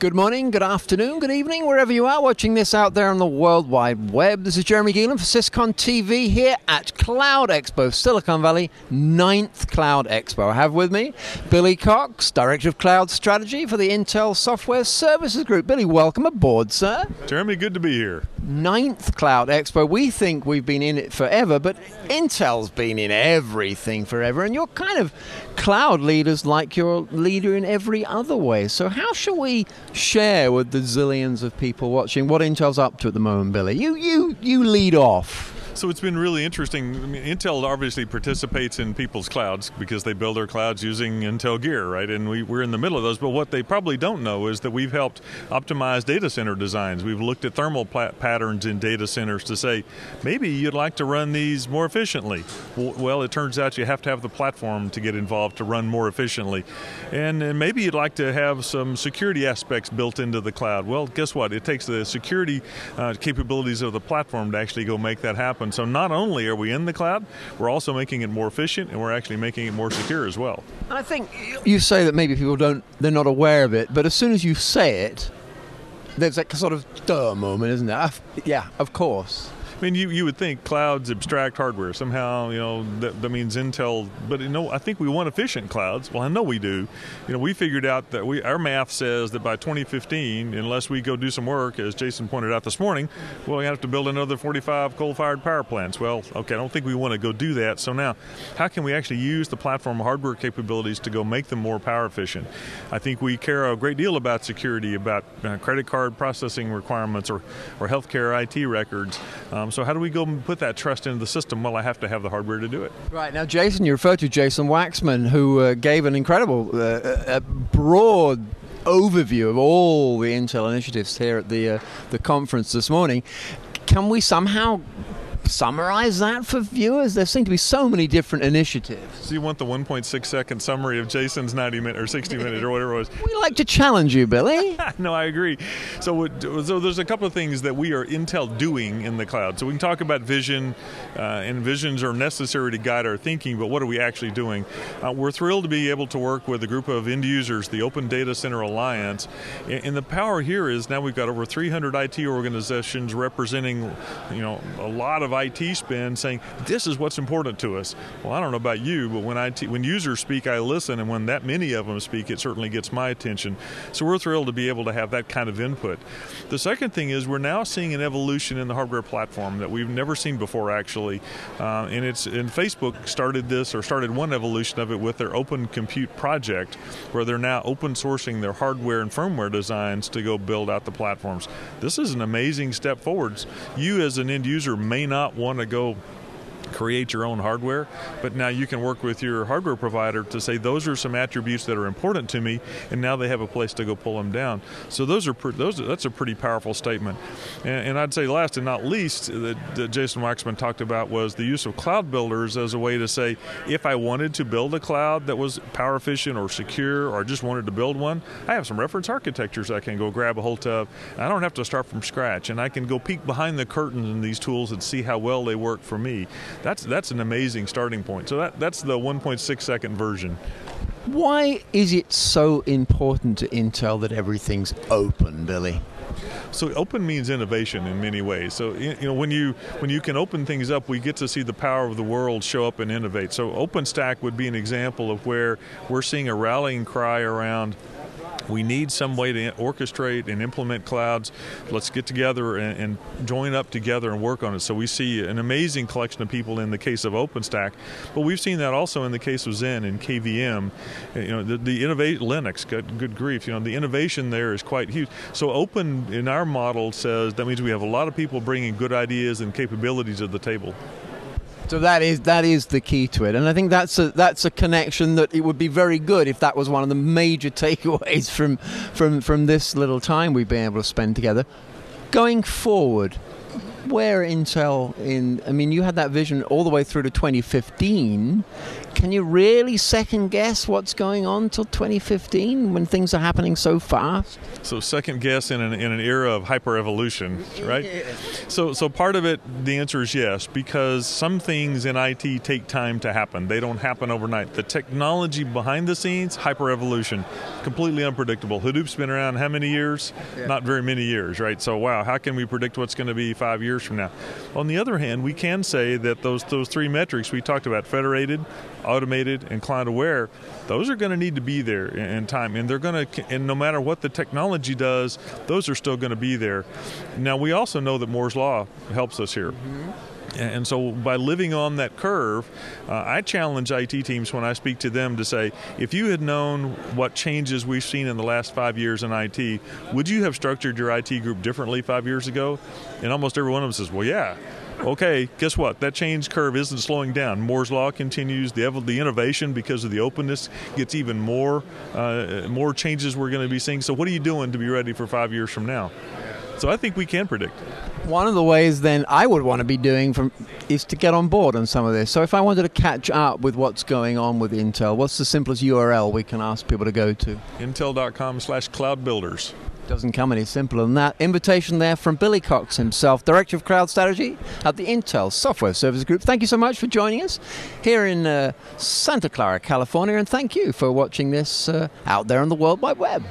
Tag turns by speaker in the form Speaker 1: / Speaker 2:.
Speaker 1: Good morning, good afternoon, good evening, wherever you are watching this out there on the World Wide Web. This is Jeremy Geelan for SYS-CON TV here at Cloud Expo, Silicon Valley, 9th Cloud Expo. I have with me Bill Cox, Director of Cloud Strategy for the Intel Software Services Group. Billy, welcome aboard, sir.
Speaker 2: Jeremy, good to be here.
Speaker 1: 9th Cloud Expo. We think we've been in it forever, but Intel's been in everything forever, and you're kind of cloud leaders like you're a leader in every other way. So how shall we share with the zillions of people watching what Intel's up to at the moment, Billy? You lead off.
Speaker 2: So it's been really interesting. I mean, Intel obviously participates in people's clouds because they build their clouds using Intel gear, right? And we're in the middle of those. But what they probably don't know is that we've helped optimize data center designs. We've looked at thermal patterns in data centers to say, maybe you'd like to run these more efficiently. Well, it turns out you have to have the platform to get involved to run more efficiently. And maybe you'd like to have some security aspects built into the cloud. Well, guess what? It takes the security capabilities of the platform to actually go make that happen. So not only are we in the cloud, we're also making it more efficient, and we're actually making it more secure as well.
Speaker 1: I think you say that maybe people they're not aware of it, but as soon as you say it, there's that sort of duh moment, isn't there? Yeah, of course.
Speaker 2: I mean, you would think clouds abstract hardware. Somehow, that means Intel. But, I think we want efficient clouds. Well, I know we do. We figured out that our math says that by 2015, unless we go do some work, as Jason pointed out this morning, well, we have to build another 45 coal-fired power plants. Well, okay, I don't think we want to go do that. So now, how can we actually use the platform hardware capabilities to go make them more power efficient? I think we care a great deal about security, about credit card processing requirements or healthcare IT records. So how do we go and put that trust into the system? Well, I have to have the hardware to do it.
Speaker 1: Right. Now, Jason, you referred to Jason Waxman, who gave an incredible, broad overview of all the Intel initiatives here at the conference this morning. Can we somehow summarize that for viewers? There seem to be so many different initiatives.
Speaker 2: So you want the 1.6-second summary of Jason's 90-minute or 60-minute or whatever it was?
Speaker 1: We like to challenge you, Billy.
Speaker 2: No, I agree. So there's a couple of things that we are Intel doing in the cloud. So we can talk about vision, and visions are necessary to guide our thinking, but what are we actually doing? We're thrilled to be able to work with a group of end users, the Open Data Center Alliance, and the power here is now we've got over 300 IT organizations representing a lot of IT spend saying, this is what's important to us. Well, I don't know about you, but when users speak, I listen, and when that many of them speak, it certainly gets my attention. So we're thrilled to be able to have that kind of input. The second thing is we're now seeing an evolution in the hardware platform that we've never seen before, actually. And Facebook started one evolution of it with their Open Compute project, where they're now open sourcing their hardware and firmware designs to go build out the platforms. This is an amazing step forwards. You as an end user may not want to go create your own hardware, but now you can work with your hardware provider to say those are some attributes that are important to me, and now they have a place to go pull them down. So that's a pretty powerful statement. And I'd say last and not least that Jason Waxman talked about was the use of cloud builders as a way to say, if I wanted to build a cloud that was power efficient or secure, or just wanted to build one, I have some reference architectures I can go grab a hold of. I don't have to start from scratch, and I can go peek behind the curtains in these tools and see how well they work for me. That's an amazing starting point. So that's the 1.6-second version.
Speaker 1: Why is it so important to Intel that everything's open, Billy?
Speaker 2: So open means innovation in many ways. So when you can open things up, we get to see the power of the world show up and innovate. So OpenStack would be an example of where we're seeing a rallying cry around, we need some way to orchestrate and implement clouds. Let's get together and join up together and work on it. So we see an amazing collection of people in the case of OpenStack, but we've seen that also in the case of Zen and KVM. The innovate Linux, good grief, the innovation there is quite huge. So open in our model says that means we have a lot of people bringing good ideas and capabilities to the table.
Speaker 1: So that is the key to it, and I think that's a connection that it would be very good if that was one of the major takeaways from this little time we've been able to spend together. Going forward, where Intel you had that vision all the way through to 2015. can you really second guess what's going on till 2015 when things are happening so fast?
Speaker 2: So second guess in an era of hyper-evolution, right?
Speaker 1: Yeah.
Speaker 2: So part of it, the answer is yes, because some things in IT take time to happen. They don't happen overnight. The technology behind the scenes, hyper-evolution, completely unpredictable. Hadoop's been around how many years?
Speaker 1: Yeah.
Speaker 2: Not very many years, right? So wow, how can we predict what's going to be 5 years from now? On the other hand, we can say that those three metrics we talked about, federated, automated, and cloud aware, those are going to need to be there in time, and they're going to, and no matter what the technology does, those are still going to be there. Now, we also know that Moore's law helps us here. And so by living on that curve, I challenge IT teams when I speak to them to say, if you had known what changes we've seen in the last 5 years in IT, would you have structured your IT group differently 5 years ago? And almost every one of them says, well, yeah. Okay, guess what? That change curve isn't slowing down. Moore's law continues. The innovation, because of the openness, gets even more changes we're going to be seeing. So what are you doing to be ready for 5 years from now? So I think we can predict.
Speaker 1: One of the ways then I would want to be doing is to get on board on some of this. So if I wanted to catch up with what's going on with Intel, what's the simplest URL we can ask people to go to?
Speaker 2: Intel.com/cloudbuilders.
Speaker 1: Doesn't come any simpler than that. Invitation there from Billy Cox himself, Director of Cloud Strategy at the Intel Software Services Group. Thank you so much for joining us here in Santa Clara, California, and thank you for watching this out there on the World Wide Web.